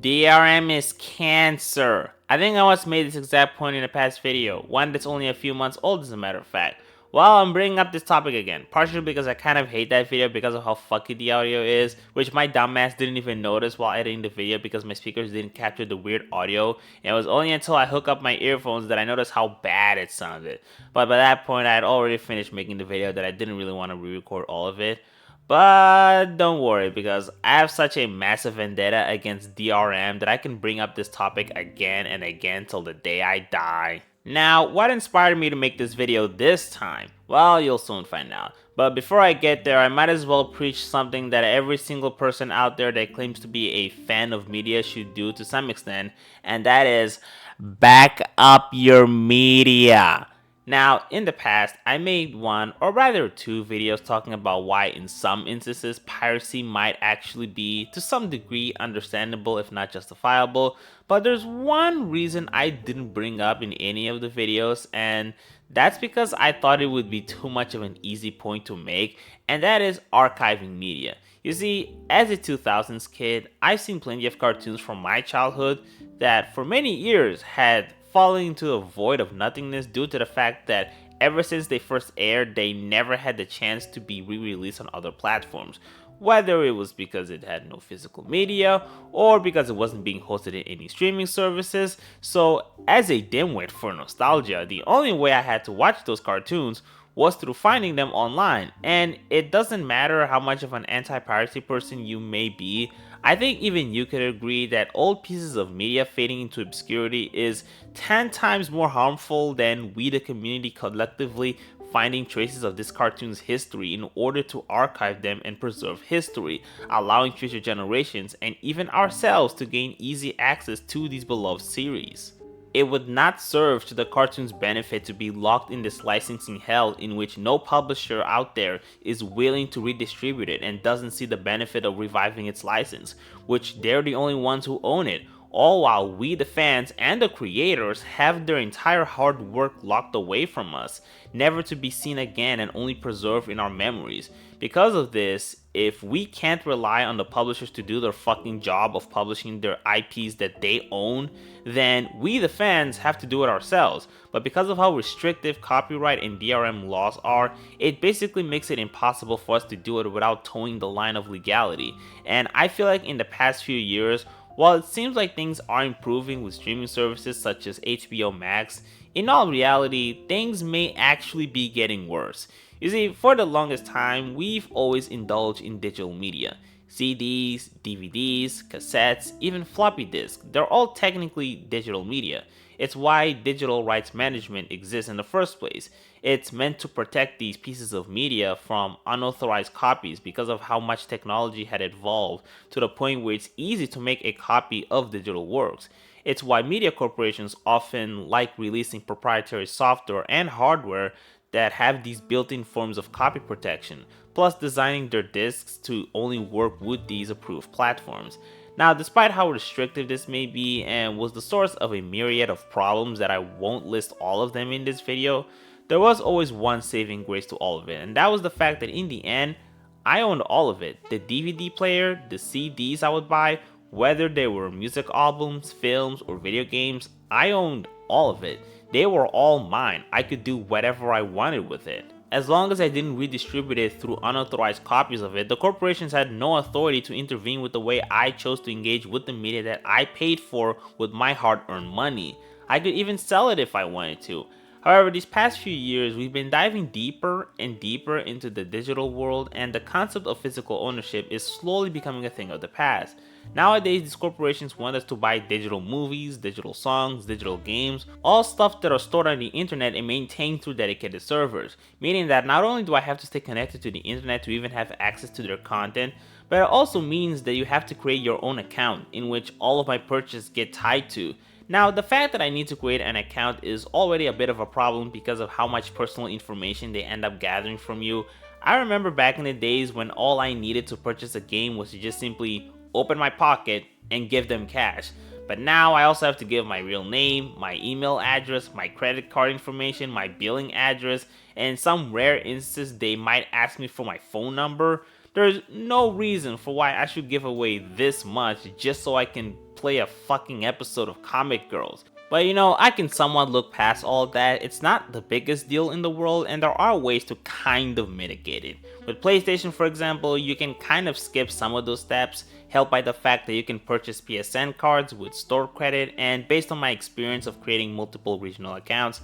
DRM is cancer. I think I once made this exact point in a past video, one that's only a few months old as a matter of fact. Well, I'm bringing up this topic again, partially because I kind of hate that video because of how fucky the audio is, which my dumbass didn't even notice while editing the video because my speakers didn't capture the weird audio, and it was only until I hooked up my earphones that I noticed how bad it sounded. But by that point, I had already finished making the video that I didn't really want to re-record all of it. But don't worry, because I have such a massive vendetta against DRM that I can bring up this topic again and again till the day I die. Now, what inspired me to make this video this time? Well, you'll soon find out. But before I get there, I might as well preach something that every single person out there that claims to be a fan of media should do to some extent, and that is back up your media. Now, in the past, I made one, or rather two videos talking about why in some instances piracy might actually be, to some degree, understandable if not justifiable, but there's one reason I didn't bring up in any of the videos, and that's because I thought it would be too much of an easy point to make, and that is archiving media. You see, as a 2000s kid, I've seen plenty of cartoons from my childhood that for many years had falling into a void of nothingness due to the fact that ever since they first aired, they never had the chance to be re-released on other platforms. Whether it was because it had no physical media, or because it wasn't being hosted in any streaming services. So as a dimwit for nostalgia, the only way I had to watch those cartoons was through finding them online. And it doesn't matter how much of an anti-piracy person you may be, I think even you could agree that old pieces of media fading into obscurity is 10 times more harmful than we the community collectively finding traces of this cartoon's history in order to archive them and preserve history, allowing future generations and even ourselves to gain easy access to these beloved series. It would not serve to the cartoon's benefit to be locked in this licensing hell in which no publisher out there is willing to redistribute it and doesn't see the benefit of reviving its license, which they're the only ones who own it, all while we the fans and the creators have their entire hard work locked away from us, never to be seen again and only preserved in our memories. Because of this, if we can't rely on the publishers to do their fucking job of publishing their IPs that they own, then we the fans have to do it ourselves. But because of how restrictive copyright and DRM laws are, it basically makes it impossible for us to do it without towing the line of legality. And I feel like in the past few years, while it seems like things are improving with streaming services such as HBO Max, in all reality, things may actually be getting worse. You see, for the longest time, we've always indulged in digital media. CDs, DVDs, cassettes, even floppy disks, they're all technically digital media. It's why digital rights management exists in the first place. It's meant to protect these pieces of media from unauthorized copies because of how much technology had evolved to the point where it's easy to make a copy of digital works. It's why media corporations often like releasing proprietary software and hardware that have these built-in forms of copy protection, plus designing their discs to only work with these approved platforms. Now, despite how restrictive this may be and was the source of a myriad of problems that I won't list all of them in this video, there was always one saving grace to all of it, and that was the fact that in the end, I owned all of it. The DVD player, the CDs I would buy, whether they were music albums, films, or video games, I owned all of it. They were all mine. I could do whatever I wanted with it. As long as I didn't redistribute it through unauthorized copies of it, the corporations had no authority to intervene with the way I chose to engage with the media that I paid for with my hard-earned money. I could even sell it if I wanted to. However, these past few years, we've been diving deeper and deeper into the digital world, and the concept of physical ownership is slowly becoming a thing of the past. Nowadays, these corporations want us to buy digital movies, digital songs, digital games, all stuff that are stored on the internet and maintained through dedicated servers, meaning that not only do I have to stay connected to the internet to even have access to their content, but it also means that you have to create your own account in which all of my purchases get tied to. Now, the fact that I need to create an account is already a bit of a problem because of how much personal information they end up gathering from you. I remember back in the days when all I needed to purchase a game was to just simply open my pocket and give them cash. But now I also have to give my real name, my email address, my credit card information, my billing address, and in some rare instances they might ask me for my phone number. There's no reason for why I should give away this much just so I can play a fucking episode of Comic Girls. But you know, I can somewhat look past all of that. It's not the biggest deal in the world, and there are ways to kind of mitigate it. With PlayStation, for example, you can kind of skip some of those steps, helped by the fact that you can purchase PSN cards with store credit, and based on my experience of creating multiple regional accounts,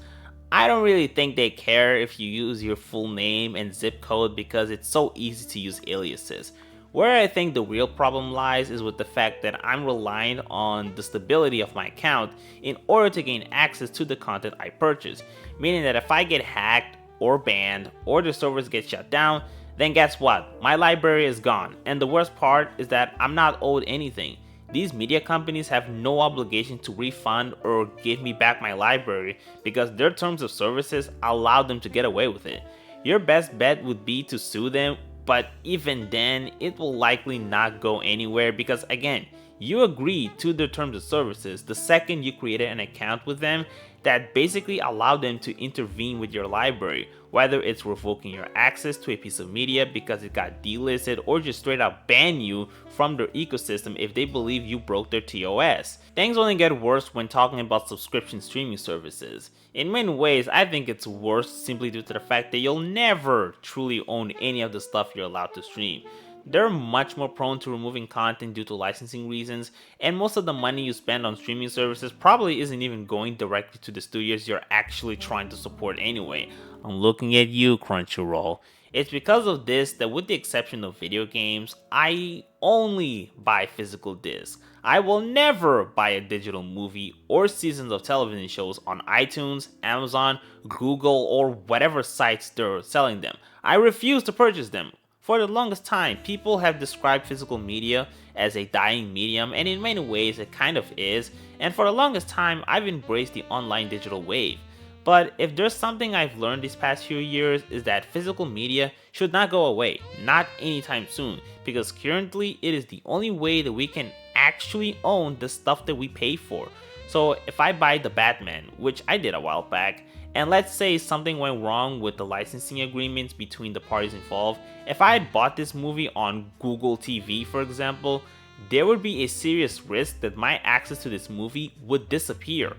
I don't really think they care if you use your full name and zip code because it's so easy to use aliases. Where I think the real problem lies is with the fact that I'm reliant on the stability of my account in order to gain access to the content I purchase, meaning that if I get hacked or banned or the servers get shut down, then guess what? My library is gone, and the worst part is that I'm not owed anything. These media companies have no obligation to refund or give me back my library because their terms of services allow them to get away with it. Your best bet would be to sue them, but even then, it will likely not go anywhere because again, you agreed to their terms of services the second you created an account with them that basically allowed them to intervene with your library, whether it's revoking your access to a piece of media because it got delisted or just straight up ban you from their ecosystem if they believe you broke their TOS. Things only get worse when talking about subscription streaming services. In many ways, I think it's worse simply due to the fact that you'll never truly own any of the stuff you're allowed to stream. They're much more prone to removing content due to licensing reasons, and most of the money you spend on streaming services probably isn't even going directly to the studios you're actually trying to support anyway. I'm looking at you, Crunchyroll. It's because of this that with the exception of video games, I only buy physical discs. I will never buy a digital movie or seasons of television shows on iTunes, Amazon, Google, or whatever sites they're selling them. I refuse to purchase them. For the longest time, people have described physical media as a dying medium, and in many ways it kind of is, and for the longest time I've embraced the online digital wave. But if there's something I've learned these past few years is that physical media should not go away, not anytime soon, because currently it is the only way that we can actually own the stuff that we pay for. So if I buy the Batman, which I did a while back, and let's say something went wrong with the licensing agreements between the parties involved, if I had bought this movie on Google TV for example, there would be a serious risk that my access to this movie would disappear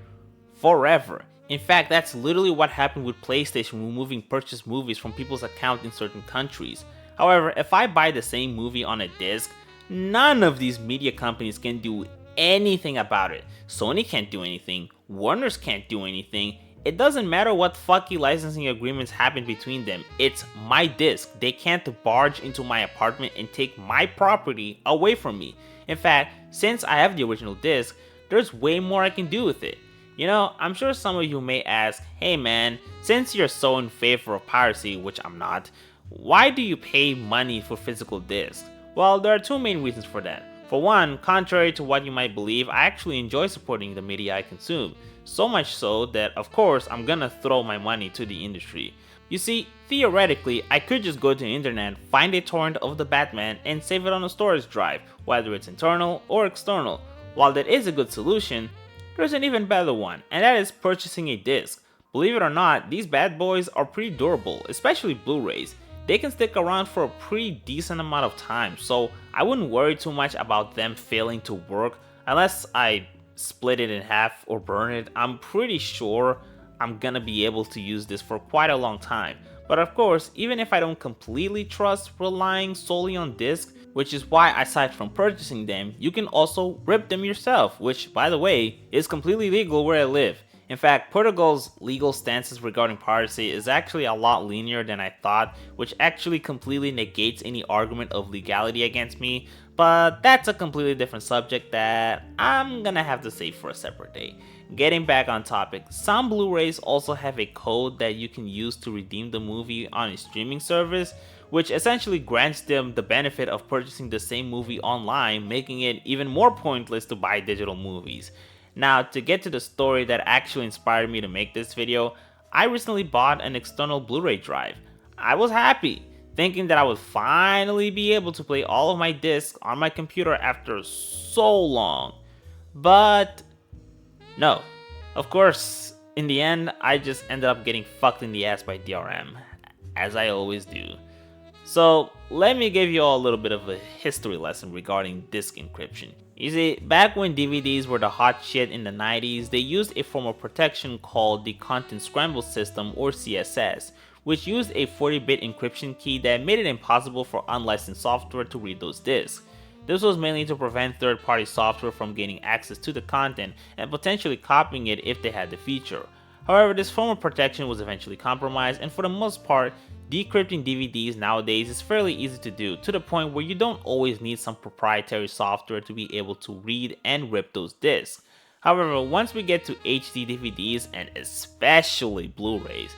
forever. In fact, that's literally what happened with PlayStation removing purchased movies from people's accounts in certain countries. However, if I buy the same movie on a disc, none of these media companies can do anything about it. Sony can't do anything, Warner's can't do anything. It doesn't matter what fucky licensing agreements happen between them, it's my disc. They can't barge into my apartment and take my property away from me. In fact, since I have the original disc, there's way more I can do with it. You know, I'm sure some of you may ask, hey man, since you're so in favor of piracy, which I'm not, why do you pay money for physical discs? Well, there are two main reasons for that. For one, contrary to what you might believe, I actually enjoy supporting the media I consume. So much so that, of course, I'm gonna throw my money to the industry. You see, theoretically, I could just go to the internet, find a torrent of the Batman, and save it on a storage drive, whether it's internal or external. While that is a good solution, there's an even better one, and that is purchasing a disc. Believe it or not, these bad boys are pretty durable, especially Blu-rays. They can stick around for a pretty decent amount of time, so I wouldn't worry too much about them failing to work unless I split it in half or burn it. I'm pretty sure I'm gonna be able to use this for quite a long time. But of course, even if I don't completely trust relying solely on discs, which is why aside from purchasing them, you can also rip them yourself, which by the way, is completely legal where I live. In fact, Portugal's legal stances regarding piracy is actually a lot leaner than I thought, which actually completely negates any argument of legality against me, but that's a completely different subject that I'm gonna have to save for a separate day. Getting back on topic, some Blu-rays also have a code that you can use to redeem the movie on a streaming service, which essentially grants them the benefit of purchasing the same movie online, making it even more pointless to buy digital movies. Now, to get to the story that actually inspired me to make this video, I recently bought an external Blu-ray drive. I was happy, thinking that I would finally be able to play all of my discs on my computer after so long. But no. Of course, in the end, I just ended up getting fucked in the ass by DRM, as I always do. So let me give you all a little bit of a history lesson regarding disk encryption. You see, back when DVDs were the hot shit in the 90s, they used a form of protection called the Content Scramble System or CSS, which used a 40-bit encryption key that made it impossible for unlicensed software to read those disks. This was mainly to prevent third-party software from gaining access to the content and potentially copying it if they had the feature. However, this form of protection was eventually compromised, and for the most part, decrypting DVDs nowadays is fairly easy to do, to the point where you don't always need some proprietary software to be able to read and rip those discs. However, once we get to HD DVDs and especially Blu-rays,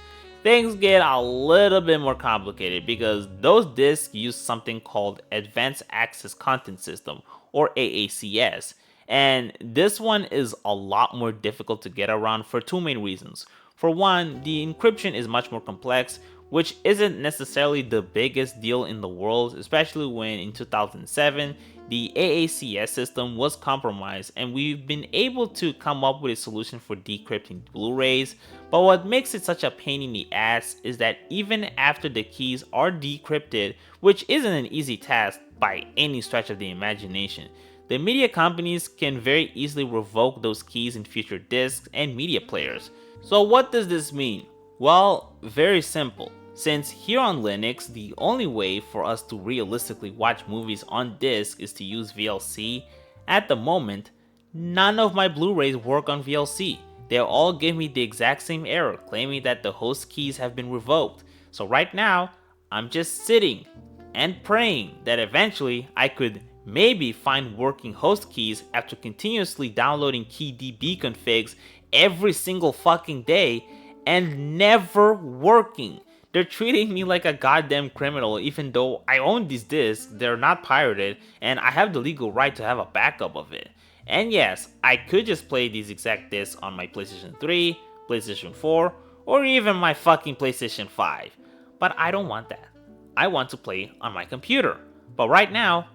things get a little bit more complicated because those discs use something called Advanced Access Content System or AACS, and this one is a lot more difficult to get around for two main reasons. For one, the encryption is much more complex, which isn't necessarily the biggest deal in the world, especially when in 2007 the AACS system was compromised and we've been able to come up with a solution for decrypting Blu-rays. But what makes it such a pain in the ass is that even after the keys are decrypted, which isn't an easy task by any stretch of the imagination, the media companies can very easily revoke those keys in future discs and media players. So what does this mean? Well, very simple. Since here on Linux, the only way for us to realistically watch movies on disc is to use VLC, at the moment, none of my Blu-rays work on VLC. They all give me the exact same error, claiming that the host keys have been revoked. So right now, I'm just sitting and praying that eventually I could maybe find working host keys after continuously downloading keydb configs every single fucking day and never working. They're treating me like a goddamn criminal even though I own these discs, they're not pirated, and I have the legal right to have a backup of it. And yes, I could just play these exact discs on my PlayStation 3, PlayStation 4, or even my fucking PlayStation 5. But I don't want that. I want to play on my computer. But right now,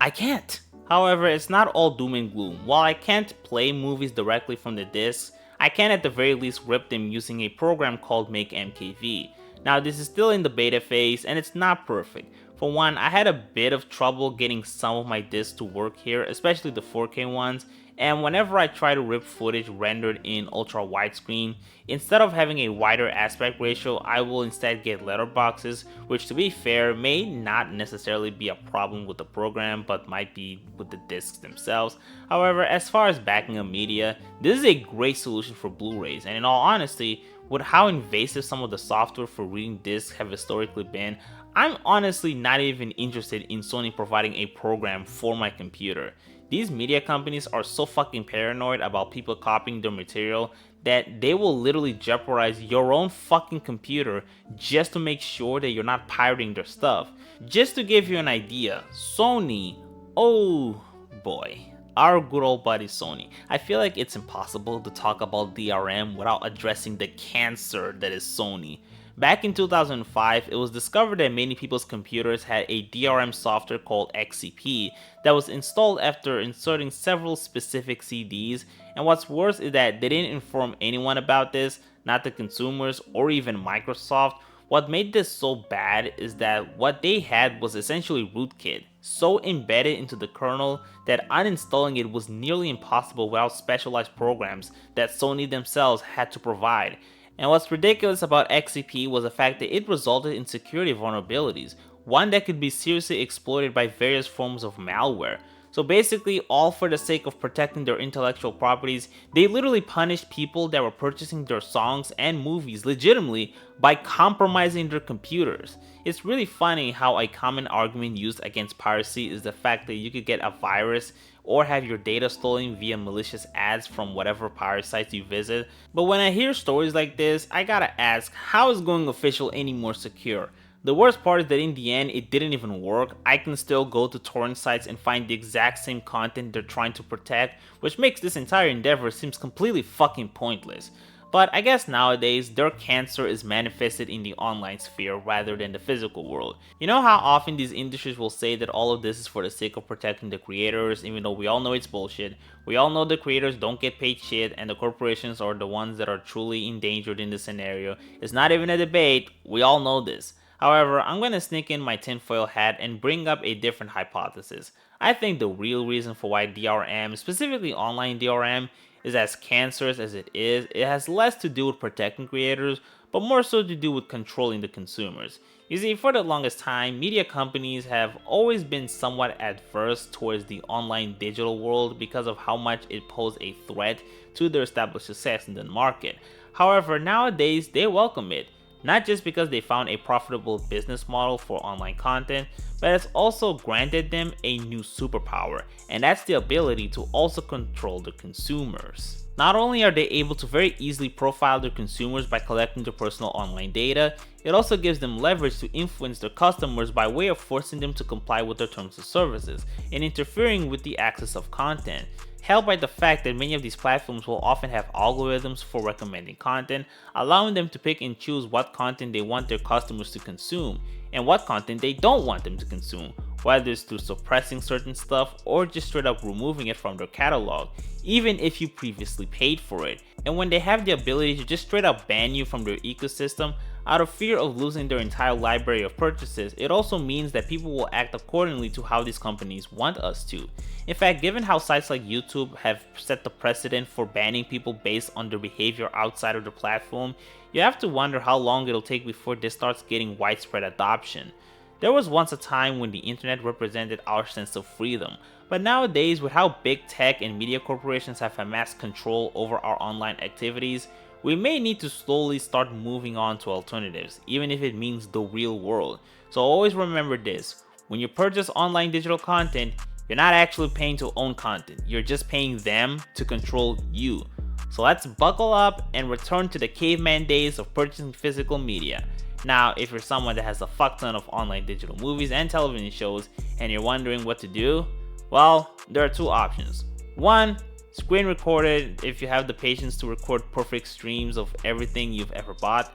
I can't. However, it's not all doom and gloom. While I can't play movies directly from the discs, I can at the very least rip them using a program called MakeMKV. Now this is still in the beta phase and it's not perfect. For one, I had a bit of trouble getting some of my discs to work here, especially the 4K ones, and whenever I try to rip footage rendered in ultra widescreen, instead of having a wider aspect ratio, I will instead get letterboxes, which to be fair may not necessarily be a problem with the program but might be with the discs themselves. However, as far as backing up media, this is a great solution for Blu-rays, and in all honesty, with how invasive some of the software for reading discs have historically been, I'm honestly not even interested in Sony providing a program for my computer. These media companies are so fucking paranoid about people copying their material that they will literally jeopardize your own fucking computer just to make sure that you're not pirating their stuff. Just to give you an idea, Sony, oh boy, our good old buddy Sony. I feel like it's impossible to talk about DRM without addressing the cancer that is Sony. Back in 2005, it was discovered that many people's computers had a DRM software called XCP that was installed after inserting several specific CDs, and what's worse is that they didn't inform anyone about this, not the consumers or even Microsoft. What made this so bad is that what they had was essentially rootkit, so embedded into the kernel that uninstalling it was nearly impossible without specialized programs that Sony themselves had to provide. And what's ridiculous about XCP was the fact that it resulted in security vulnerabilities, one that could be seriously exploited by various forms of malware. So basically, all for the sake of protecting their intellectual properties, they literally punished people that were purchasing their songs and movies legitimately by compromising their computers. It's really funny how a common argument used against piracy is the fact that you could get a virus or have your data stolen via malicious ads from whatever pirate sites you visit. But when I hear stories like this, I gotta ask, how is going official any more secure? The worst part is that in the end, it didn't even work. I can still go to torrent sites and find the exact same content they're trying to protect, which makes this entire endeavor seems completely fucking pointless. But I guess nowadays, their cancer is manifested in the online sphere rather than the physical world. You know how often these industries will say that all of this is for the sake of protecting the creators, even though we all know it's bullshit. We all know the creators don't get paid shit and the corporations are the ones that are truly endangered in this scenario. It's not even a debate, we all know this. However, I'm gonna sneak in my tinfoil hat and bring up a different hypothesis. I think the real reason for why DRM, specifically online DRM, is as cancerous as it is, it has less to do with protecting creators, but more so to do with controlling the consumers. You see, for the longest time, media companies have always been somewhat adverse towards the online digital world because of how much it posed a threat to their established success in the market. However, nowadays they welcome it, not just because they found a profitable business model for online content, but it's also granted them a new superpower, and that's the ability to also control the consumers. Not only are they able to very easily profile their consumers by collecting their personal online data, it also gives them leverage to influence their customers by way of forcing them to comply with their terms of services and interfering with the access of content. Helped by the fact that many of these platforms will often have algorithms for recommending content, allowing them to pick and choose what content they want their customers to consume and what content they don't want them to consume, whether it's through suppressing certain stuff or just straight up removing it from their catalog, even if you previously paid for it. And when they have the ability to just straight up ban you from their ecosystem, out of fear of losing their entire library of purchases, it also means that people will act accordingly to how these companies want us to. In fact, given how sites like YouTube have set the precedent for banning people based on their behavior outside of the platform, you have to wonder how long it'll take before this starts getting widespread adoption. There was once a time when the internet represented our sense of freedom, but nowadays, with how big tech and media corporations have amassed control over our online activities, we may need to slowly start moving on to alternatives, even if it means the real world. So always remember this: when you purchase online digital content, you're not actually paying to own content, you're just paying them to control you. So let's buckle up and return to the caveman days of purchasing physical media. Now, if you're someone that has a fuck ton of online digital movies and television shows and you're wondering what to do, well, there are two options. One, screen record it if you have the patience to record perfect streams of everything you've ever bought.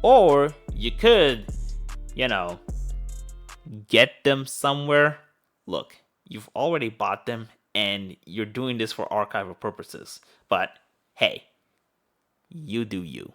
Or you could, you know, get them somewhere. Look, you've already bought them and you're doing this for archival purposes. But hey, you do you.